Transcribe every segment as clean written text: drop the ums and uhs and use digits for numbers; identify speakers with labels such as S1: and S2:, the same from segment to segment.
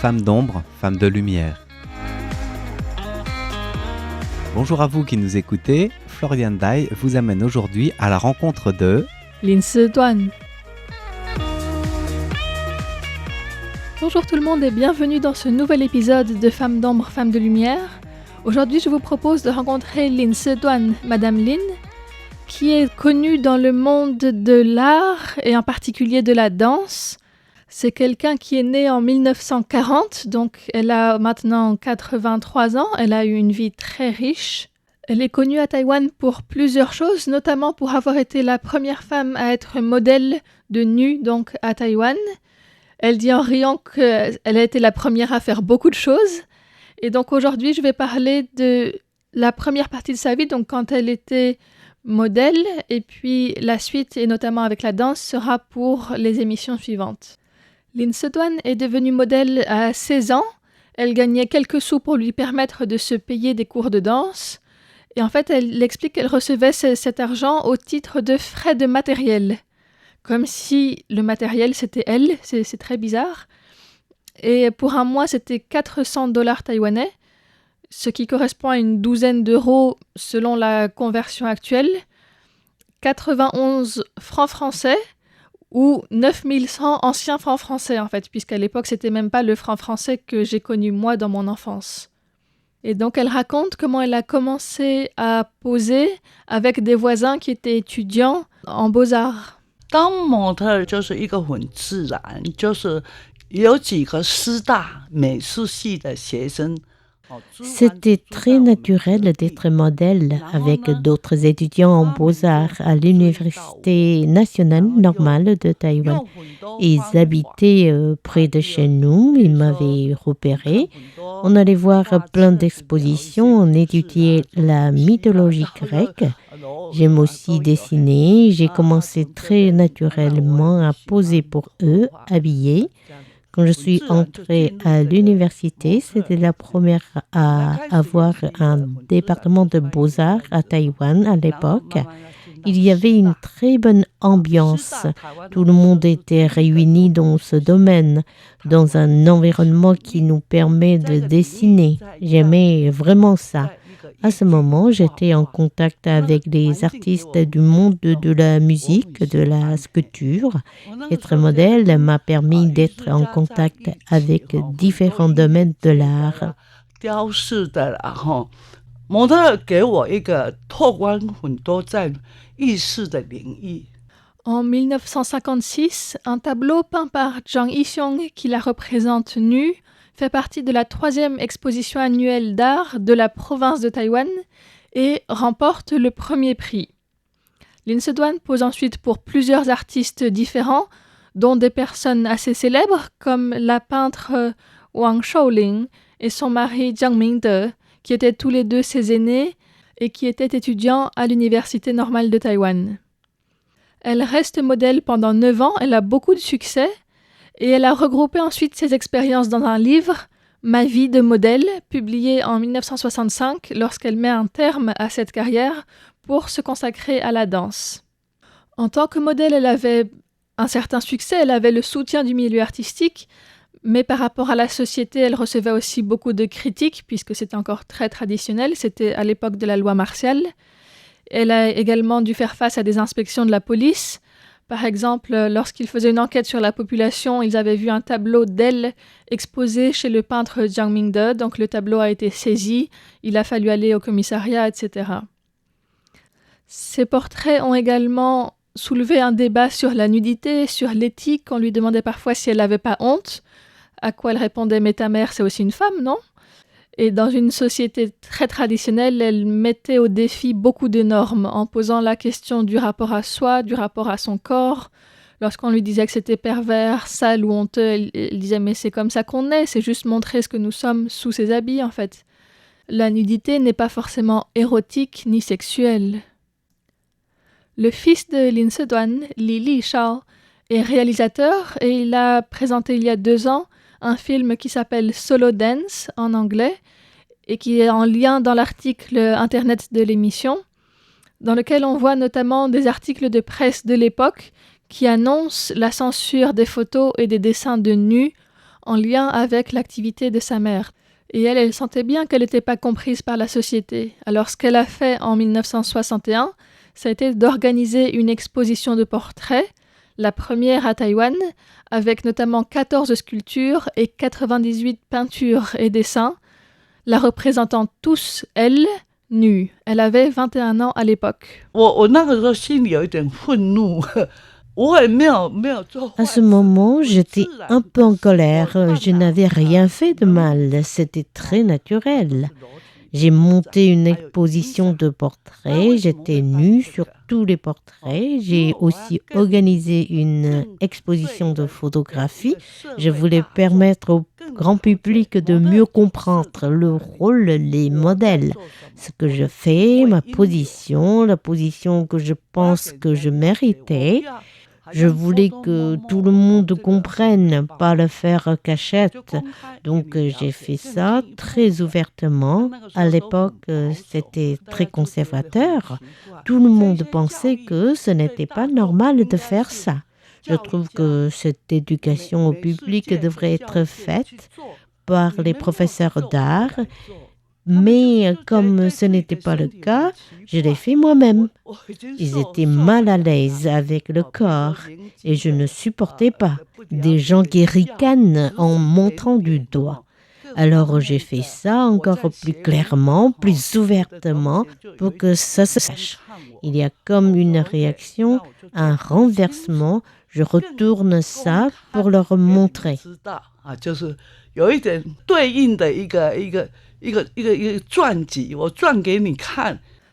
S1: Femme d'ombre, femme de lumière. Bonjour à vous qui nous écoutez, Florian Dai vous amène aujourd'hui à la rencontre de
S2: Lin Se-tuan. Bonjour tout le monde et bienvenue dans ce nouvel épisode de Femme d'ombre, femme de lumière. Aujourd'hui, je vous propose de rencontrer Lin Se-tuan, Madame Lin, qui est connue dans le monde de l'art et en particulier de la danse. C'est quelqu'un qui est né en 1940, donc elle a maintenant 83 ans, elle a eu une vie très riche. Elle est connue à Taïwan pour plusieurs choses, notamment pour avoir été la première femme à être modèle de nu donc à Taïwan. Elle dit en riant qu'elle a été la première à faire beaucoup de choses. Et donc aujourd'hui, je vais parler de la première partie de sa vie, donc quand elle était modèle, et puis la suite, et notamment avec la danse, sera pour les émissions suivantes. Lin Se-tuan est devenue modèle à 16 ans. Elle gagnait quelques sous pour lui permettre de se payer des cours de danse. Et en fait, elle explique qu'elle recevait cet argent au titre de frais de matériel. Comme si le matériel, c'était elle. C'est très bizarre. Et pour un mois, c'était 400 $ taïwanais, ce qui correspond à une douzaine d'euros selon la conversion actuelle. 91 francs français ou 9100 anciens francs français, en fait, puisqu'à l'époque, c'était même pas le franc français que j'ai connu, moi, dans mon enfance. Et donc, elle raconte comment elle a commencé à poser avec des voisins qui étaient étudiants en beaux-arts.
S3: 当模特就是一个很自然，就是有几个师大美术系的学生。
S4: C'était très naturel d'être modèle avec d'autres étudiants en beaux-arts à l'Université nationale normale de Taïwan. Ils habitaient près de chez nous, ils m'avaient repéré. On allait voir plein d'expositions, on étudiait la mythologie grecque. J'aime aussi dessiner, j'ai commencé très naturellement à poser pour eux, habillée. Quand je suis entrée à l'université, c'était la première à avoir un département de beaux-arts à Taïwan à l'époque. Il y avait une très bonne ambiance. Tout le monde était réuni dans ce domaine, dans un environnement qui nous permet de dessiner. J'aimais vraiment ça. À ce moment, j'étais en contact avec des artistes du monde de la musique, de la sculpture. Être modèle m'a permis d'être en contact avec différents domaines de l'art.
S3: 雕饰的啦哈，模特给我一个拓宽很多在艺术的领域。
S2: En 1956, un tableau peint par Zhang Yixiong qui la représente nue fait partie de la 3e exposition annuelle d'art de la province de Taïwan et remporte le premier prix. Lin Se-tuan pose ensuite pour plusieurs artistes différents, dont des personnes assez célèbres comme la peintre Wang Shaoling et son mari Jiang Mingde, qui étaient tous les deux ses aînés et qui étaient étudiants à l'Université normale de Taïwan. Elle reste modèle pendant 9 ans, elle a beaucoup de succès et elle a regroupé ensuite ses expériences dans un livre, Ma vie de modèle, publié en 1965 lorsqu'elle met un terme à cette carrière pour se consacrer à la danse. En tant que modèle, elle avait un certain succès, elle avait le soutien du milieu artistique, mais par rapport à la société, elle recevait aussi beaucoup de critiques puisque c'était encore très traditionnel, c'était à l'époque de la loi martiale. Elle a également dû faire face à des inspections de la police. Par exemple, lorsqu'ils faisaient une enquête sur la population, ils avaient vu un tableau d'elle exposé chez le peintre Jiang Mingde, donc le tableau a été saisi, il a fallu aller au commissariat, etc. Ces portraits ont également soulevé un débat sur la nudité, sur l'éthique. On lui demandait parfois si elle n'avait pas honte, à quoi elle répondait « mais ta mère, c'est aussi une femme, non ?» Et dans une société très traditionnelle, elle mettait au défi beaucoup de normes en posant la question du rapport à soi, du rapport à son corps. Lorsqu'on lui disait que c'était pervers, sale ou honteux, elle disait « mais c'est comme ça qu'on est, c'est juste montrer ce que nous sommes sous ses habits en fait ». La nudité n'est pas forcément érotique ni sexuelle. Le fils de Lin Se-tuan, Li Li-shao, est réalisateur et il a présenté il y a 2 ans un film qui s'appelle Solo Dance en anglais et qui est en lien dans l'article internet de l'émission, dans lequel on voit notamment des articles de presse de l'époque qui annoncent la censure des photos et des dessins de nus en lien avec l'activité de sa mère. Et elle sentait bien qu'elle n'était pas comprise par la société. Alors ce qu'elle a fait en 1961, ça a été d'organiser une exposition de portraits, la première à Taïwan, avec notamment 14 sculptures et 98 peintures et dessins, la représentant tous, elle, nue. Elle avait 21 ans à l'époque.
S4: À ce moment, j'étais un peu en colère. Je n'avais rien fait de mal. C'était très naturel. J'ai monté une exposition de portraits. J'étais nue sur tous les portraits. J'ai aussi organisé une exposition de photographie. Je voulais permettre au grand public de mieux comprendre le rôle, les modèles, ce que je fais, ma position, la position que je pense que je méritais. Je voulais que tout le monde comprenne, pas le faire cachette. Donc j'ai fait ça très ouvertement. À l'époque, c'était très conservateur. Tout le monde pensait que ce n'était pas normal de faire ça. Je trouve que cette éducation au public devrait être faite par les professeurs d'art. Mais comme ce n'était pas le cas, je l'ai fait moi-même. Ils étaient mal à l'aise avec le corps et je ne supportais pas des gens qui ricanent en montrant du doigt. Alors j'ai fait ça encore plus clairement, plus ouvertement pour que ça se sache. Il y a comme une réaction, un renversement. Je retourne ça pour leur montrer.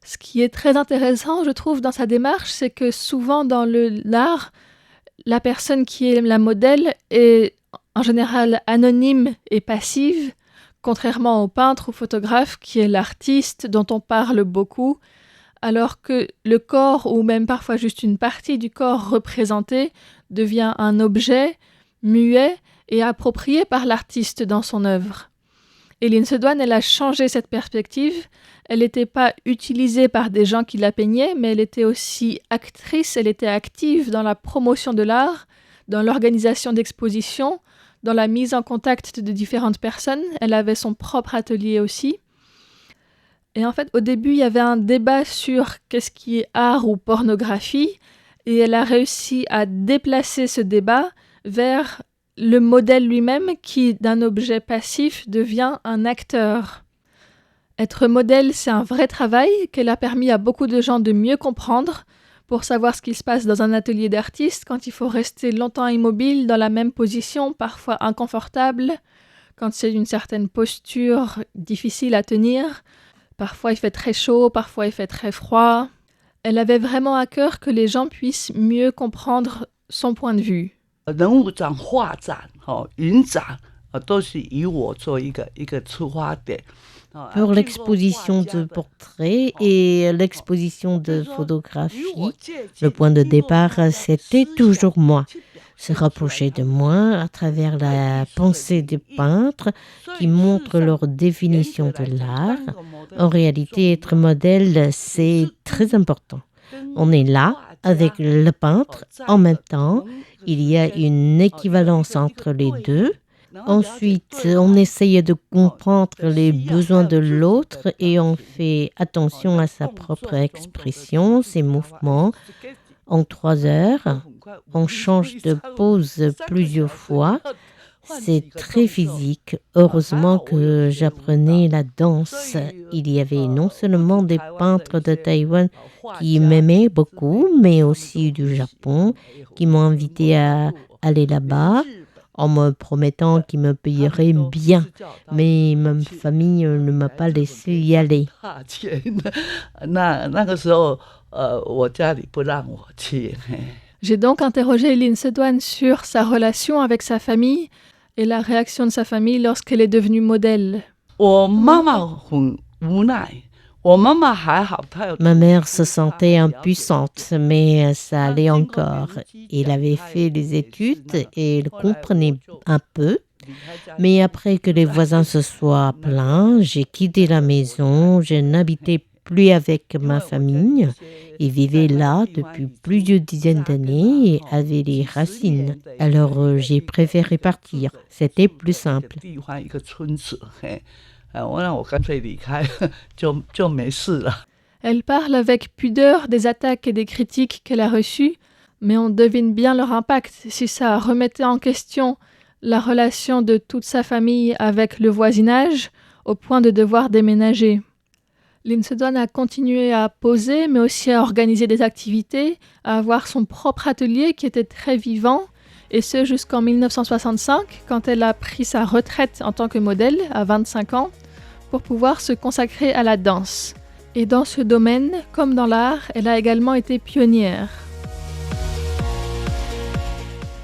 S2: Ce qui est très intéressant, je trouve, dans sa démarche, c'est que souvent dans l'art, la personne qui est la modèle est en général anonyme et passive, contrairement au peintre ou photographe qui est l'artiste dont on parle beaucoup, alors que le corps, ou même parfois juste une partie du corps représenté, devient un objet muet et approprié par l'artiste dans son œuvre. Et Lin Se-Duan, elle a changé cette perspective. Elle n'était pas utilisée par des gens qui la peignaient, mais elle était aussi actrice, elle était active dans la promotion de l'art, dans l'organisation d'expositions, dans la mise en contact de différentes personnes. Elle avait son propre atelier aussi. Et en fait, au début, il y avait un débat sur qu'est-ce qui est art ou pornographie, et elle a réussi à déplacer ce débat vers le modèle lui-même qui, d'un objet passif, devient un acteur. Être modèle, c'est un vrai travail qu'elle a permis à beaucoup de gens de mieux comprendre pour savoir ce qui se passe dans un atelier d'artiste quand il faut rester longtemps immobile dans la même position, parfois inconfortable, quand c'est une certaine posture difficile à tenir. Parfois il fait très chaud, parfois il fait très froid. Elle avait vraiment à cœur que les gens puissent mieux comprendre son point de vue.
S4: Pour l'exposition de portraits et l'exposition de photographie, le point de départ, c'était toujours moi. Se rapprocher de moi à travers la pensée des peintres qui montrent leur définition de l'art. En réalité, être modèle, c'est très important. On est là avec le peintre en même temps. Il y a une équivalence entre les deux. Ensuite, on essaye de comprendre les besoins de l'autre et on fait attention à sa propre expression, ses mouvements. En 3 heures, on change de pose plusieurs fois. C'est très physique. Heureusement que j'apprenais la danse. Il y avait non seulement des peintres de Taïwan qui m'aimaient beaucoup, mais aussi du Japon, qui m'ont invité à aller là-bas, en me promettant qu'ils me payeraient bien. Mais ma famille ne m'a pas laissé y aller.
S2: J'ai donc interrogé Lin Se-Duan sur sa relation avec sa famille et la réaction de sa famille lorsqu'elle est devenue modèle.
S4: Ma mère se sentait impuissante, mais ça allait encore. Elle avait fait les études et elle comprenait un peu. Mais après que les voisins se soient plaints, j'ai quitté la maison, je n'habitais plus avec ma famille. Ils vivaient là depuis plusieurs dizaines d'années et avaient des racines. Alors j'ai préféré partir. C'était plus simple.
S2: Elle parle avec pudeur des attaques et des critiques qu'elle a reçues, mais on devine bien leur impact si ça remettait en question la relation de toute sa famille avec le voisinage au point de devoir déménager. Lim Soo-dwan a continué à poser, mais aussi à organiser des activités, à avoir son propre atelier qui était très vivant, et ce jusqu'en 1965, quand elle a pris sa retraite en tant que modèle à 25 ans, pour pouvoir se consacrer à la danse. Et dans ce domaine, comme dans l'art, elle a également été pionnière.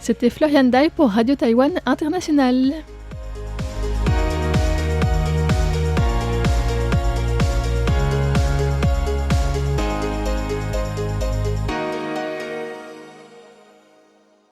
S2: C'était Florian Dai pour Radio Taïwan International.